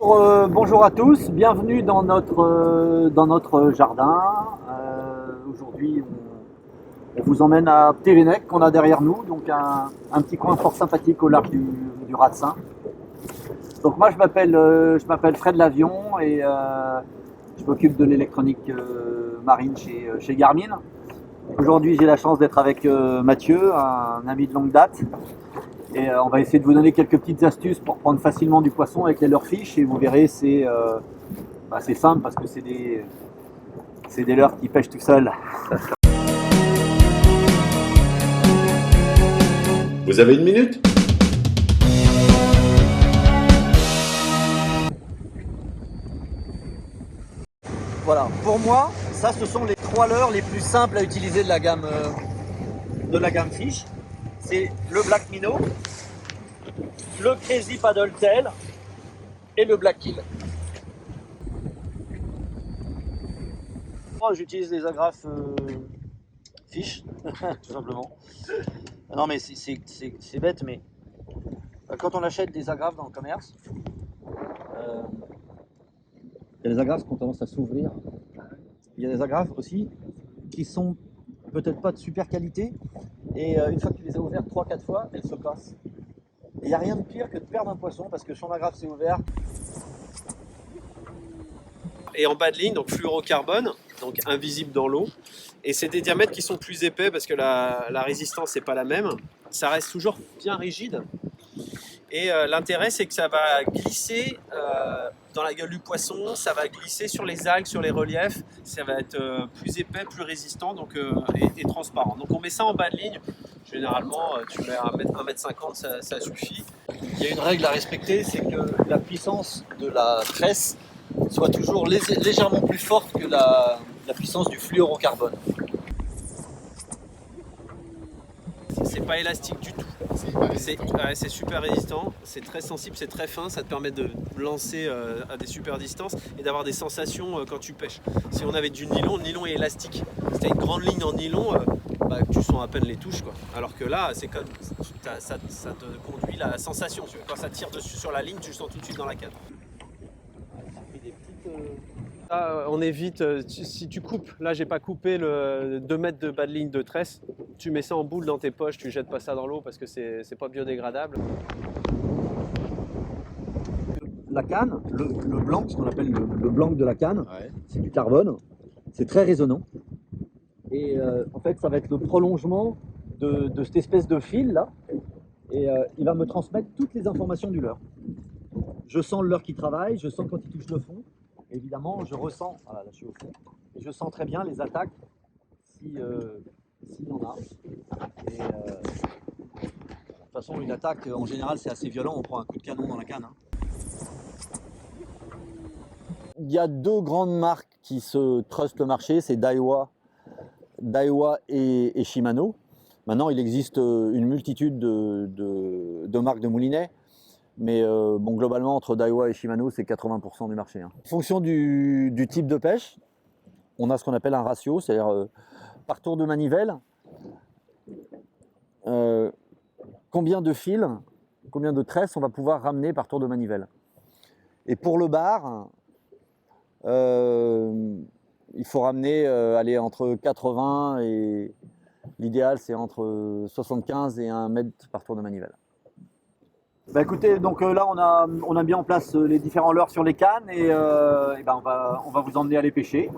Bonjour à tous, bienvenue dans notre jardin. Aujourd'hui, on vous emmène à Ptévenec qu'on a derrière nous, donc un petit coin fort sympathique au large du Ratsin. Donc moi je m'appelle Fred Lavion et je m'occupe de l'électronique marine chez Garmin. Aujourd'hui j'ai la chance d'être avec Mathieu, un ami de longue date. Et on va essayer de vous donner quelques petites astuces pour prendre facilement du poisson avec les leurres fiches. Et vous verrez, c'est simple parce que c'est des leurres qui pêchent tout seuls. Vous avez une minute? Voilà, pour moi, ça ce sont les trois leurres les plus simples à utiliser de la gamme fiche. C'est le Black Minnow, le Crazy Paddle Tail et le Black Kill. Moi j'utilise les agrafes fiche, tout simplement. Non mais c'est bête, mais quand on achète des agrafes dans le commerce, il y a des agrafes qui ont tendance à s'ouvrir. Il y a des agrafes aussi qui sont peut-être pas de super qualité, et une fois que tu les as ouvertes 3-4 fois, elles se cassent. Et il n'y a rien de pire que de perdre un poisson parce que son agrafe s'est ouverte. Et en bas de ligne, donc fluorocarbone, donc invisible dans l'eau. Et c'est des diamètres qui sont plus épais parce que la résistance n'est pas la même. Ça reste toujours bien rigide. Et l'intérêt, c'est que ça va glisser dans la gueule du poisson, ça va glisser sur les algues, sur les reliefs. Ça va être plus épais, plus résistant et transparent. Donc on met ça en bas de ligne. Généralement, tu mets 1m50, ça suffit. Il y a une règle à respecter, c'est que la puissance de la tresse soit toujours légèrement plus forte que la puissance du fluorocarbone. C'est pas élastique du tout. C'est super résistant, c'est très sensible, c'est très fin, ça te permet de lancer à des super distances et d'avoir des sensations quand tu pêches. Si on avait du nylon, le nylon est élastique. Si tu as une grande ligne en nylon, tu sens à peine les touches, quoi. Alors que là, c'est comme ça te conduit la sensation. Quand ça tire dessus sur la ligne, tu le sens tout de suite dans la canne. On évite, si tu coupes, là j'ai pas coupé le 2 mètres de bas de ligne de tresse, tu mets ça en boule dans tes poches, tu jettes pas ça dans l'eau parce que c'est pas biodégradable. La canne, le blanc, ce qu'on appelle le blanc de la canne, c'est du carbone, c'est très résonnant. Et en fait, ça va être le prolongement de cette espèce de fil là. Et il va me transmettre toutes les informations du leurre. Je sens le leurre qui travaille, je sens quand il touche le fond. Évidemment, je ressens, voilà, là je suis au fond, et je sens très bien les attaques s'il y en a. Et, de toute façon, une attaque, en général, c'est assez violent, on prend un coup de canon dans la canne. Il y a deux grandes marques qui se trustent le marché, c'est Daiwa et Shimano. Maintenant, il existe une multitude de marques de moulinets. Mais globalement, entre Daiwa et Shimano, c'est 80% du marché. En fonction du type de pêche, on a ce qu'on appelle un ratio, c'est-à-dire par tour de manivelle, combien de fils, combien de tresses on va pouvoir ramener par tour de manivelle. Et pour le bar, il faut ramener entre 80 et l'idéal, c'est entre 75 et 1 mètre par tour de manivelle. Bah écoutez, donc là on a mis en place les différents leurres sur les cannes et on va vous emmener aller pêcher.